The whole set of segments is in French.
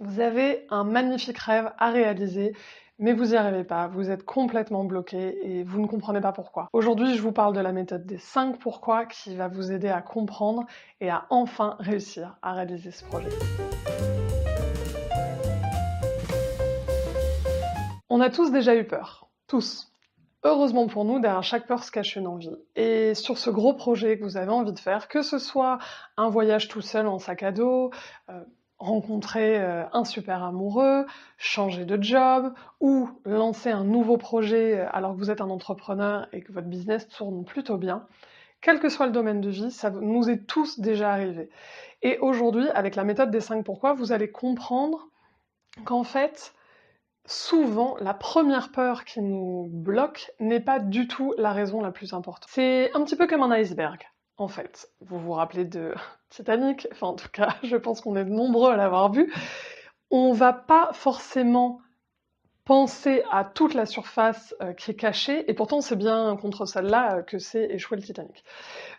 Vous avez un magnifique rêve à réaliser, mais vous n'y arrivez pas, vous êtes complètement bloqué et vous ne comprenez pas pourquoi. Aujourd'hui, je vous parle de la méthode des 5 pourquoi qui va vous aider à comprendre et à enfin réussir à réaliser ce projet. On a tous déjà eu peur, tous. Heureusement pour nous, derrière chaque peur se cache une envie. Et sur ce gros projet que vous avez envie de faire, que ce soit un voyage tout seul en sac à dos, rencontrer un super amoureux, changer de job, ou lancer un nouveau projet alors que vous êtes un entrepreneur et que votre business tourne plutôt bien, quel que soit le domaine de vie, ça nous est tous déjà arrivé. Et aujourd'hui, avec la méthode des 5 pourquoi, vous allez comprendre qu'en fait, souvent, la première peur qui nous bloque n'est pas du tout la raison la plus importante. C'est un petit peu comme un iceberg, en fait. Vous vous rappelez de Titanic? Enfin, en tout cas, je pense qu'on est nombreux à l'avoir vu. On va pas forcément penser à toute la surface qui est cachée, et pourtant c'est bien contre celle-là que s'est échoué le Titanic.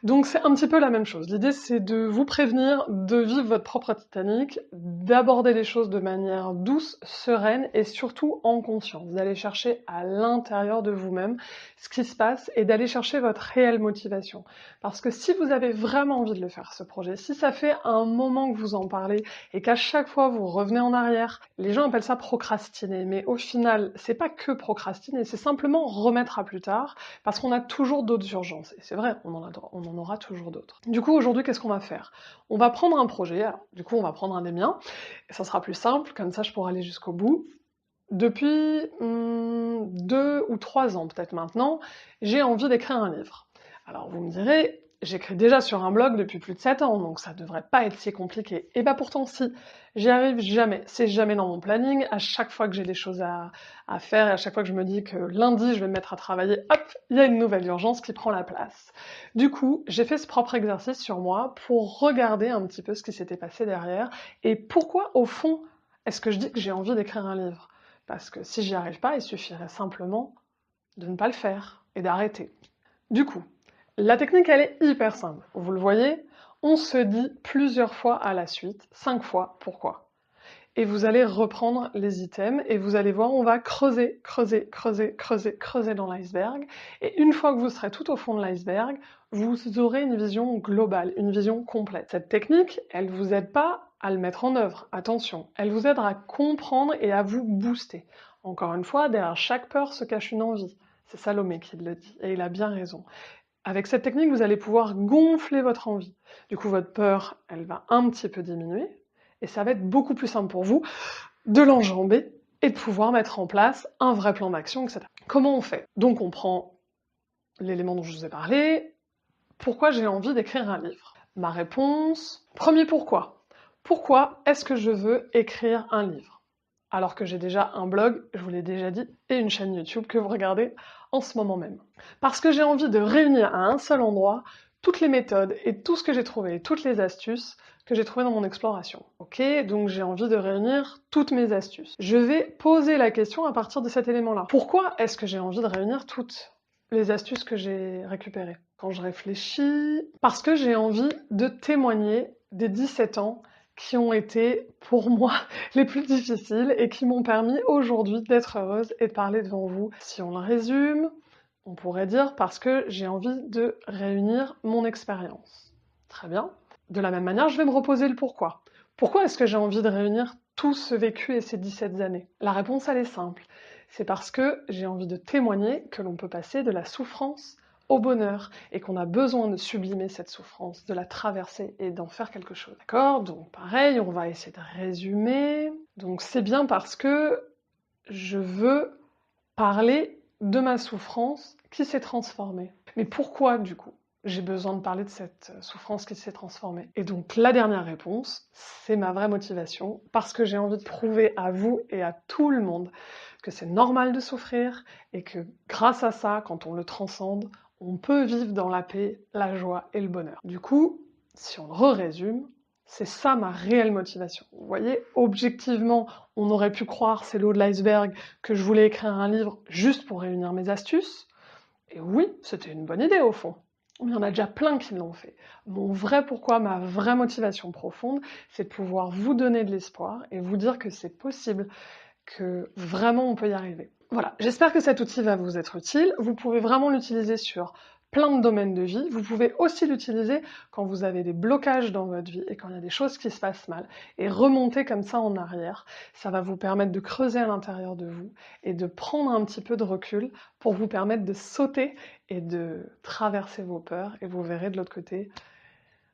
Donc c'est un petit peu la même chose. L'idée c'est de vous prévenir de vivre votre propre Titanic, d'aborder les choses de manière douce, sereine et surtout en conscience. D'aller chercher à l'intérieur de vous-même ce qui se passe et d'aller chercher votre réelle motivation. Parce que si vous avez vraiment envie de le faire, ce projet, si ça fait un moment que vous en parlez et qu'à chaque fois vous revenez en arrière, les gens appellent ça procrastiner, mais au final, c'est pas que procrastiner, c'est simplement remettre à plus tard, parce qu'on a toujours d'autres urgences. Et c'est vrai, on en aura toujours d'autres. Du coup, aujourd'hui, qu'est-ce qu'on va faire? On va prendre un projet, alors, du coup, on va prendre un des miens, et ça sera plus simple, comme ça je pourrai aller jusqu'au bout. Depuis 2 ou 3 ans peut-être maintenant, j'ai envie d'écrire un livre. Alors vous me direz, j'écris déjà sur un blog depuis plus de 7 ans, donc ça devrait pas être si compliqué. Et bah pourtant si, j'y arrive jamais, c'est jamais dans mon planning, à chaque fois que j'ai des choses à faire, et à chaque fois que je me dis que lundi je vais me mettre à travailler, hop, il y a une nouvelle urgence qui prend la place. Du coup, j'ai fait ce propre exercice sur moi pour regarder un petit peu ce qui s'était passé derrière, et pourquoi au fond est-ce que je dis que j'ai envie d'écrire un livre? Parce que si j'y arrive pas, il suffirait simplement de ne pas le faire et d'arrêter. Du coup, la technique, elle est hyper simple. Vous le voyez, on se dit plusieurs fois à la suite, 5 fois, pourquoi. Et vous allez reprendre les items et vous allez voir, on va creuser, creuser, creuser, creuser, creuser dans l'iceberg. Et une fois que vous serez tout au fond de l'iceberg, vous aurez une vision globale, une vision complète. Cette technique, elle vous aide pas à le mettre en œuvre, attention. Elle vous aide à comprendre et à vous booster. Encore une fois, derrière chaque peur se cache une envie. C'est Salomé qui le dit, et il a bien raison. Avec cette technique, vous allez pouvoir gonfler votre envie. Du coup, votre peur, elle va un petit peu diminuer, et ça va être beaucoup plus simple pour vous de l'enjamber et de pouvoir mettre en place un vrai plan d'action, etc. Comment on fait? Donc on prend l'élément dont je vous ai parlé. Pourquoi j'ai envie d'écrire un livre? Ma réponse, premier pourquoi. Pourquoi est-ce que je veux écrire un livre? Alors que j'ai déjà un blog, je vous l'ai déjà dit, et une chaîne YouTube que vous regardez en ce moment même. Parce que j'ai envie de réunir à un seul endroit toutes les méthodes et tout ce que j'ai trouvé, toutes les astuces que j'ai trouvées dans mon exploration. Ok, donc j'ai envie de réunir toutes mes astuces. Je vais poser la question à partir de cet élément-là. Pourquoi est-ce que j'ai envie de réunir toutes les astuces que j'ai récupérées? Quand je réfléchis, parce que j'ai envie de témoigner des 17 ans qui ont été, pour moi, les plus difficiles et qui m'ont permis aujourd'hui d'être heureuse et de parler devant vous. Si on le résume, on pourrait dire parce que j'ai envie de réunir mon expérience. Très bien. De la même manière, je vais me reposer le pourquoi. Pourquoi est-ce que j'ai envie de réunir tout ce vécu et ces 17 années? La réponse, elle est simple. C'est parce que j'ai envie de témoigner que l'on peut passer de la souffrance au bonheur, et qu'on a besoin de sublimer cette souffrance, de la traverser et d'en faire quelque chose. D'accord? Donc pareil, on va essayer de résumer. Donc c'est bien parce que je veux parler de ma souffrance qui s'est transformée. Mais pourquoi du coup j'ai besoin de parler de cette souffrance qui s'est transformée? Et donc la dernière réponse, c'est ma vraie motivation, parce que j'ai envie de prouver à vous et à tout le monde que c'est normal de souffrir, et que grâce à ça, quand on le transcende, on peut vivre dans la paix, la joie et le bonheur. Du coup, si on le résume, c'est ça ma réelle motivation. Vous voyez, objectivement, on aurait pu croire, c'est l'eau de l'iceberg, que je voulais écrire un livre juste pour réunir mes astuces. Et oui, c'était une bonne idée au fond. Il y en a déjà plein qui l'ont fait. Mon vrai pourquoi, ma vraie motivation profonde, c'est de pouvoir vous donner de l'espoir et vous dire que c'est possible, que vraiment on peut y arriver. Voilà, j'espère que cet outil va vous être utile. Vous pouvez vraiment l'utiliser sur plein de domaines de vie. Vous pouvez aussi l'utiliser quand vous avez des blocages dans votre vie et quand il y a des choses qui se passent mal. Et remonter comme ça en arrière, ça va vous permettre de creuser à l'intérieur de vous et de prendre un petit peu de recul pour vous permettre de sauter et de traverser vos peurs. Et vous verrez de l'autre côté,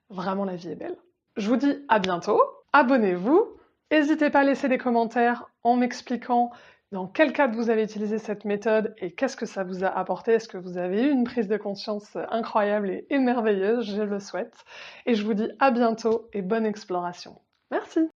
vraiment la vie est belle. Je vous dis à bientôt, abonnez-vous, n'hésitez pas à laisser des commentaires en m'expliquant dans quel cadre vous avez utilisé cette méthode et qu'est-ce que ça vous a apporté. Est-ce que vous avez eu une prise de conscience incroyable et merveilleuse? Je le souhaite. Et je vous dis à bientôt et bonne exploration. Merci!